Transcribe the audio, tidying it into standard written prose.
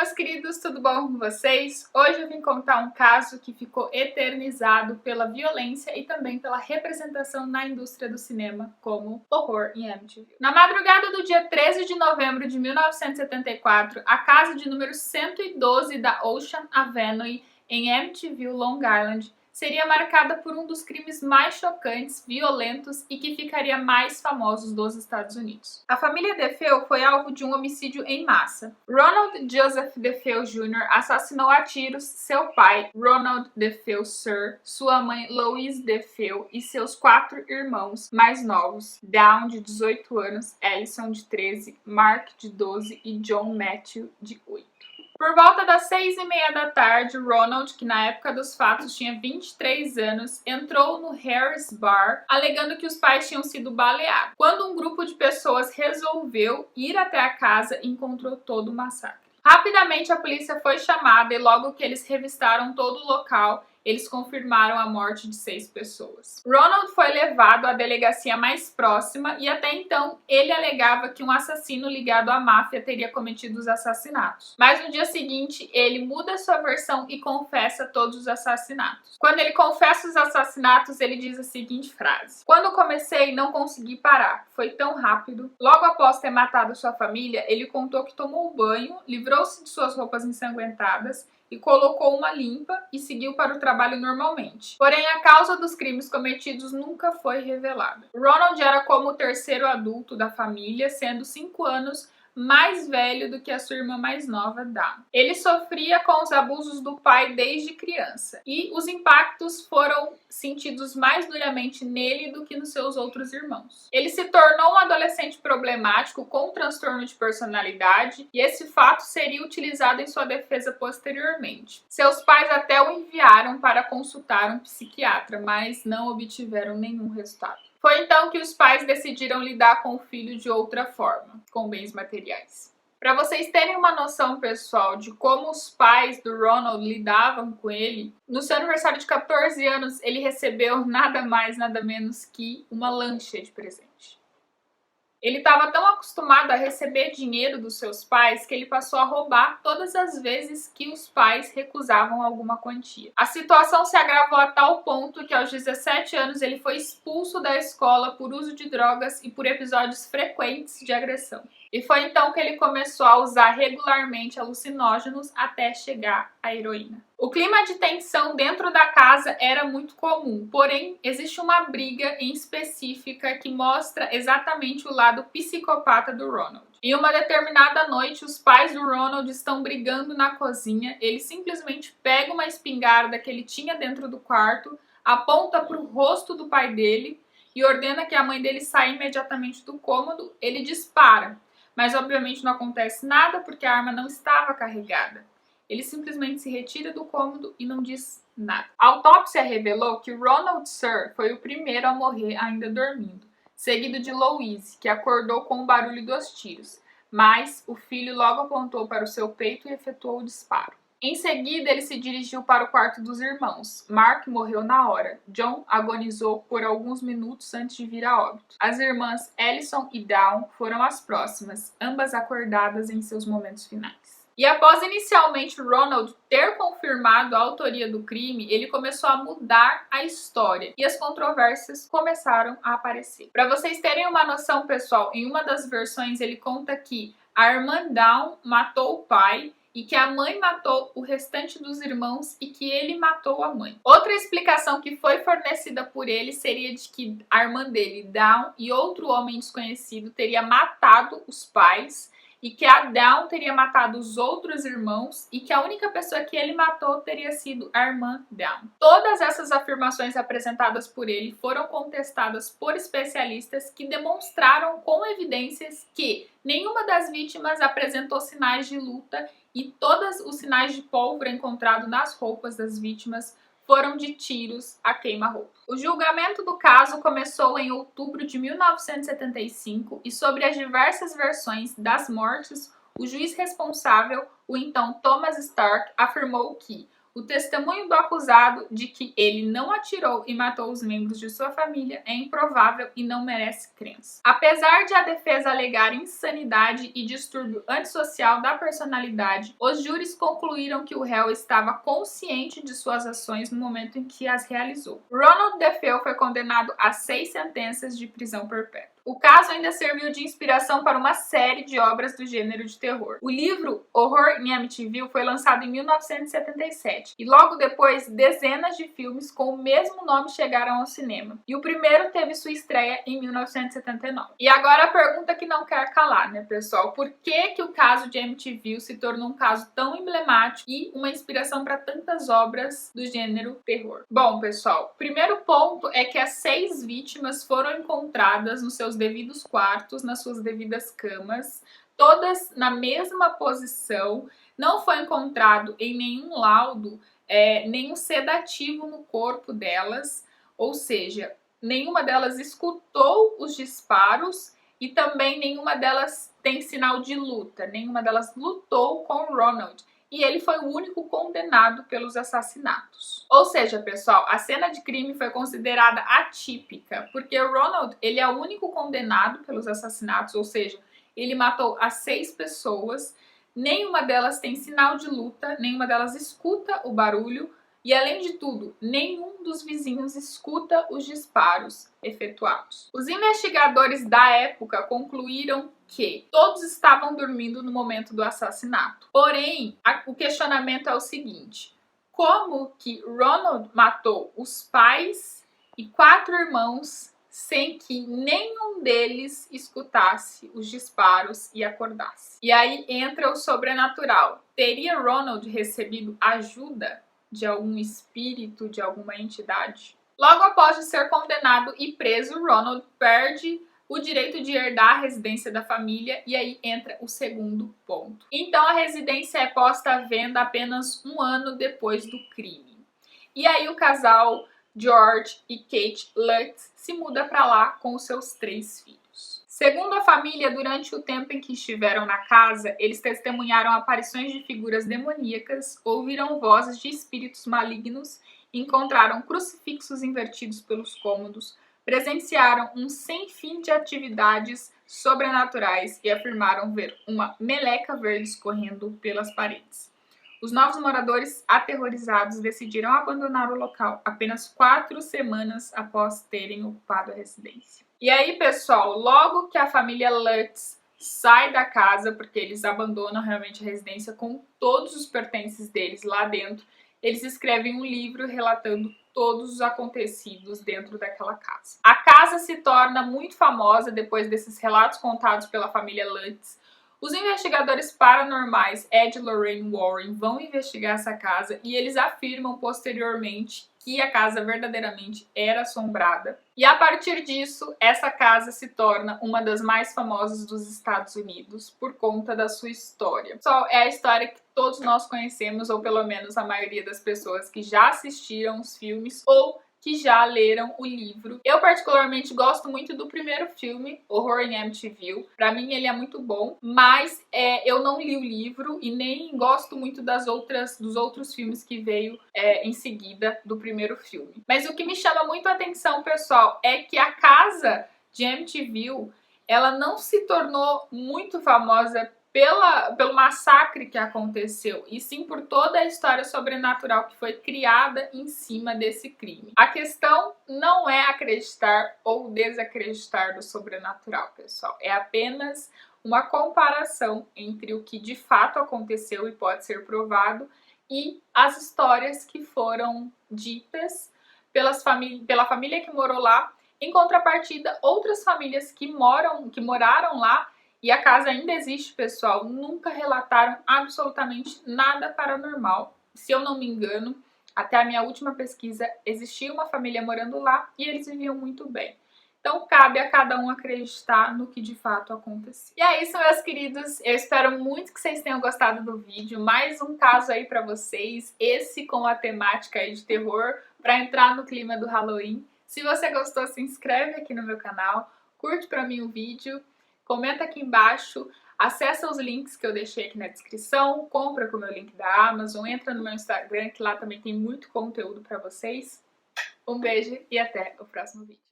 meus queridos, tudo bom com vocês? Hoje eu vim contar um caso que ficou eternizado pela violência e também pela representação na indústria do cinema como horror em Amityville. Na madrugada do dia 13 de novembro de 1974, a casa de número 112 da Ocean Avenue em Amityville, Long Island, seria marcada por um dos crimes mais chocantes, violentos e que ficaria mais famosos dos Estados Unidos. A família DeFeo foi alvo de um homicídio em massa. Ronald Joseph DeFeo Jr. assassinou a tiros seu pai, Ronald DeFeo Sr., sua mãe, Louise DeFeo, e seus 4 irmãos mais novos, Dawn, de 18 anos, Ellison, de 13, Mark, de 12 e John Matthew, de 8. Por volta das 6h30 da tarde, Ronald, que na época dos fatos tinha 23 anos, entrou no Harris Bar, alegando que os pais tinham sido baleados, quando um grupo de pessoas resolveu ir até a casa e encontrou todo o massacre. Rapidamente a polícia foi chamada e logo que eles revistaram todo o local, eles confirmaram a morte de 6 pessoas. Ronald foi levado à delegacia mais próxima e até então ele alegava que um assassino ligado à máfia teria cometido os assassinatos. Mas no dia seguinte ele muda sua versão e confessa todos os assassinatos. Quando ele confessa os assassinatos, ele diz a seguinte frase: "Quando comecei, não consegui parar. Foi tão rápido." Logo após ter matado sua família, ele contou que tomou banho, livrou-se de suas roupas ensanguentadas e colocou uma limpa e seguiu para o trabalho normalmente. Porém, a causa dos crimes cometidos nunca foi revelada. Ronald era como o terceiro adulto da família, sendo 5 anos mais velho do que a sua irmã mais nova, Dawn. Ele sofria com os abusos do pai desde criança e os impactos foram sentidos mais duramente nele do que nos seus outros irmãos. Ele se tornou um adolescente problemático com transtorno de personalidade e esse fato seria utilizado em sua defesa posteriormente. Seus pais até o enviaram para consultar um psiquiatra, mas não obtiveram nenhum resultado. Foi então que os pais decidiram lidar com o filho de outra forma, com bens materiais. Para vocês terem uma noção, pessoal, de como os pais do Ronald lidavam com ele, no seu aniversário de 14 anos, ele recebeu nada mais, nada menos que uma lancha de presente. Ele estava tão acostumado a receber dinheiro dos seus pais que ele passou a roubar todas as vezes que os pais recusavam alguma quantia. A situação se agravou a tal ponto que aos 17 anos ele foi expulso da escola por uso de drogas e por episódios frequentes de agressão. E foi então que ele começou a usar regularmente alucinógenos até chegar à heroína. O clima de tensão dentro da casa era muito comum, porém existe uma briga em específica que mostra exatamente o lado psicopata do Ronald. Em uma determinada noite, os pais do Ronald estão brigando na cozinha, ele simplesmente pega uma espingarda que ele tinha dentro do quarto, aponta para o rosto do pai dele e ordena que a mãe dele saia imediatamente do cômodo. Ele dispara, mas obviamente não acontece nada porque a arma não estava carregada. Ele simplesmente se retira do cômodo e não diz nada. A autópsia revelou que Ronald Sr. foi o primeiro a morrer ainda dormindo, seguido de Louise, que acordou com o barulho dos tiros, mas o filho logo apontou para o seu peito e efetuou o disparo. Em seguida, ele se dirigiu para o quarto dos irmãos. Mark morreu na hora. John agonizou por alguns minutos antes de vir a óbito. As irmãs Ellison e Dawn foram as próximas, ambas acordadas em seus momentos finais. E após inicialmente Ronald ter confirmado a autoria do crime, ele começou a mudar a história e as controvérsias começaram a aparecer. Para vocês terem uma noção, pessoal, em uma das versões ele conta que a irmã Dawn matou o pai e que a mãe matou o restante dos irmãos e que ele matou a mãe. Outra explicação que foi fornecida por ele seria de que a irmã dele, Dawn, e outro homem desconhecido teria matado os pais e que a Dawn teria matado os outros irmãos e que a única pessoa que ele matou teria sido a irmã Dawn. Todas essas afirmações apresentadas por ele foram contestadas por especialistas que demonstraram com evidências que nenhuma das vítimas apresentou sinais de luta e todos os sinais de pólvora encontrados nas roupas das vítimas foram de tiros a queima-roupa. O julgamento do caso começou em outubro de 1975 e sobre as diversas versões das mortes, o juiz responsável, o então Thomas Stark, afirmou que o testemunho do acusado de que ele não atirou e matou os membros de sua família é improvável e não merece crença. Apesar de a defesa alegar insanidade e distúrbio antissocial da personalidade, os júris concluíram que o réu estava consciente de suas ações no momento em que as realizou. Ronald DeFeo foi condenado a 6 sentenças de prisão perpétua. O caso ainda serviu de inspiração para uma série de obras do gênero de terror. O livro Horror em Amityville foi lançado em 1977 e logo depois dezenas de filmes com o mesmo nome chegaram ao cinema. E o primeiro teve sua estreia em 1979. E agora a pergunta que não quer calar, né, pessoal? Por que o caso de Amityville se tornou um caso tão emblemático e uma inspiração para tantas obras do gênero terror? Bom, pessoal, o primeiro ponto é que as 6 vítimas foram encontradas nos seus devidos quartos, nas suas devidas camas, todas na mesma posição. Não foi encontrado em nenhum laudo nenhum sedativo no corpo delas, ou seja, nenhuma delas escutou os disparos e também nenhuma delas tem sinal de luta, nenhuma delas lutou com Ronald. E ele foi o único condenado pelos assassinatos. Ou seja, pessoal, a cena de crime foi considerada atípica, porque o Ronald, ele é o único condenado pelos assassinatos, ou seja, ele matou as 6 pessoas, nenhuma delas tem sinal de luta, nenhuma delas escuta o barulho, e além de tudo, nenhum dos vizinhos escuta os disparos efetuados. Os investigadores da época concluíram que todos estavam dormindo no momento do assassinato. Porém, o questionamento é o seguinte: como que Ronald matou os pais e 4 irmãos sem que nenhum deles escutasse os disparos e acordasse? E aí entra o sobrenatural. Teria Ronald recebido ajuda de algum espírito, de alguma entidade? Logo após de ser condenado e preso, Ronald perde o direito de herdar a residência da família, e aí entra o segundo ponto. Então a residência é posta à venda apenas 1 ano depois do crime. E aí o casal George e Kate Lutz se muda para lá com os seus 3 filhos. Segundo a família, durante o tempo em que estiveram na casa, eles testemunharam aparições de figuras demoníacas, ouviram vozes de espíritos malignos, encontraram crucifixos invertidos pelos cômodos, presenciaram um sem fim de atividades sobrenaturais e afirmaram ver uma meleca verde escorrendo pelas paredes. Os novos moradores, aterrorizados, decidiram abandonar o local apenas 4 semanas após terem ocupado a residência. E aí, pessoal, logo que a família Lutz sai da casa, porque eles abandonam realmente a residência com todos os pertences deles lá dentro, eles escrevem um livro relatando todos os acontecidos dentro daquela casa. A casa se torna muito famosa depois desses relatos contados pela família Lutz. Os investigadores paranormais Ed e Lorraine Warren vão investigar essa casa e eles afirmam posteriormente que a casa verdadeiramente era assombrada. E a partir disso, essa casa se torna uma das mais famosas dos Estados Unidos por conta da sua história. Só é a história que todos nós conhecemos, ou pelo menos a maioria das pessoas que já assistiram os filmes ou que já leram o livro. Eu particularmente gosto muito do primeiro filme, Horror in Amityville. Pra mim ele é muito bom, mas eu não li o livro e nem gosto muito dos outros filmes que veio em seguida do primeiro filme. Mas o que me chama muito a atenção, pessoal, é que a casa de Amityville, ela não se tornou muito famosa pelo massacre que aconteceu, e sim por toda a história sobrenatural que foi criada em cima desse crime. A questão não é acreditar ou desacreditar do sobrenatural, pessoal. É apenas uma comparação entre o que de fato aconteceu e pode ser provado e as histórias que foram ditas pela família que morou lá. Em contrapartida, outras famílias que moraram lá, e a casa ainda existe, pessoal, nunca relataram absolutamente nada paranormal. Se eu não me engano, até a minha última pesquisa, existia uma família morando lá e eles viviam muito bem. Então, cabe a cada um acreditar no que de fato aconteceu. E é isso, meus queridos. Eu espero muito que vocês tenham gostado do vídeo. Mais um caso aí pra vocês, esse com a temática aí de terror, pra entrar no clima do Halloween. Se você gostou, se inscreve aqui no meu canal, curte pra mim o vídeo. Comenta aqui embaixo Acessa os links que eu deixei aqui na descrição, compra com o meu link da Amazon, entra no meu Instagram que lá também tem muito conteúdo para vocês. Um beijo e até o próximo vídeo.